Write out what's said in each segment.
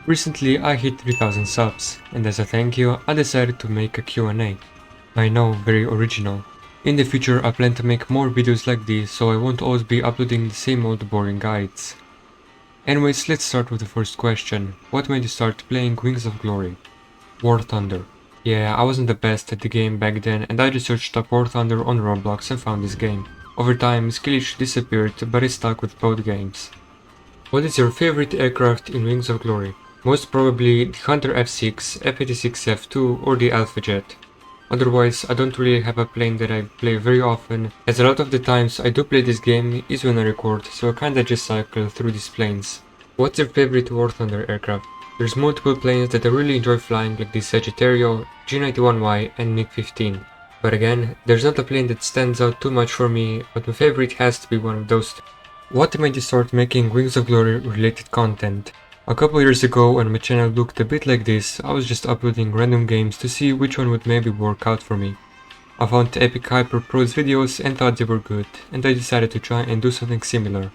Recently I hit 3000 subs, and as a thank you I decided to make a Q&A. I know, very original. In the future I plan to make more videos like these, so I won't always be uploading the same old boring guides. Anyways, let's start with the first question. What made you start playing Wings of Glory? War Thunder. Yeah, I wasn't the best at the game back then, and I just searched up War Thunder on Roblox and found this game. Over time, skill issue disappeared, but I stuck with both games. What is your favorite aircraft in Wings of Glory? Most probably the Hunter F6, F-86 F2 or the Alpha Jet. Otherwise, I don't really have a plane that I play very often, as a lot of the times I do play this game is when I record, so I kinda just cycle through these planes. What's your favorite War Thunder aircraft? There's multiple planes that I really enjoy flying, like the Sagittario, G91Y and MiG-15. But again, there's not a plane that stands out too much for me, but my favorite has to be one of those two. What made you start making Wings of Glory related content? A couple years ago when my channel looked a bit like this, I was just uploading random games to see which one would maybe work out for me. I found the Epic Hyper Pro's videos and thought they were good, and I decided to try and do something similar.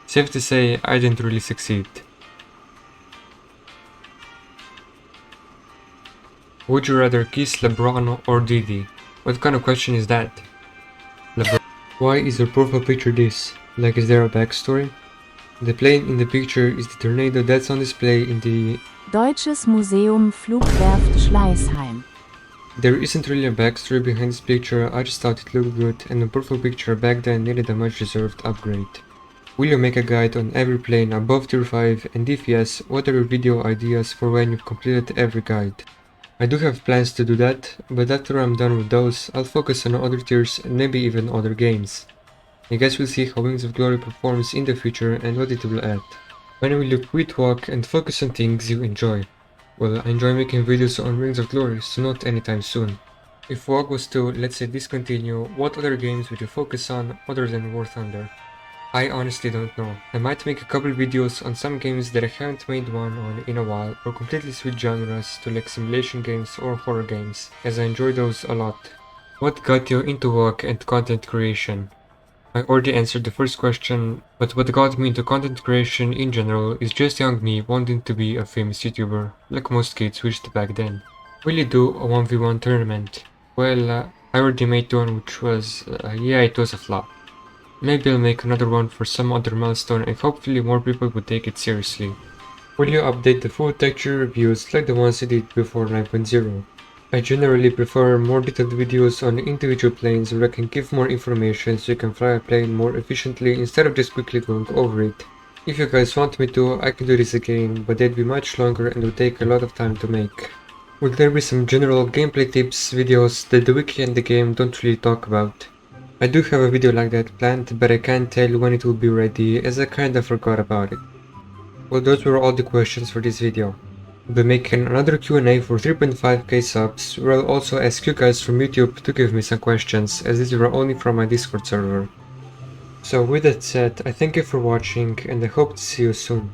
Safe to say, I didn't really succeed. Would you rather kiss LeBron or Didi? What kind of question is that? LeBron. Why is your profile picture this? Like, is there a backstory? The plane in the picture is the tornado that's on display in the Deutsches Museum Flugwerft Schleißheim. There isn't really a backstory behind this picture, I just thought it looked good, and the profile picture back then needed a much deserved upgrade. Will you make a guide on every plane above tier 5, and if yes, what are your video ideas for when you've completed every guide? I do have plans to do that, but after I'm done with those, I'll focus on other tiers and maybe even other games. I guess we'll see how Wings of Glory performs in the future and what it will add. When will you quit WoW and focus on things you enjoy? Well, I enjoy making videos on Wings of Glory, so not anytime soon. If WoW was to, let's say, discontinue, what other games would you focus on other than War Thunder? I honestly don't know. I might make a couple videos on some games that I haven't made one on in a while, or completely switch genres to like simulation games or horror games, as I enjoy those a lot. What got you into WoW and content creation? I already answered the first question, but what got me into content creation in general is just young me wanting to be a famous YouTuber, like most kids wished back then. Will you do a 1v1 tournament? Well, I already made one which was, yeah, it was a flop. Maybe I'll make another one for some other milestone and hopefully more people would take it seriously. Will you update the full texture reviews like the ones I did before 9.0? I generally prefer more detailed videos on individual planes where I can give more information so you can fly a plane more efficiently instead of just quickly going over it. If you guys want me to, I can do this again, but they'd be much longer and would take a lot of time to make. Will there be some general gameplay tips videos that the wiki and the game don't really talk about? I do have a video like that planned, but I can't tell when it will be ready as I kinda forgot about it. Well, those were all the questions for this video. I'll be making another Q&A for 3.5k subs, where I'll also ask you guys from YouTube to give me some questions, as these were only from my Discord server. So with that said, I thank you for watching and I hope to see you soon.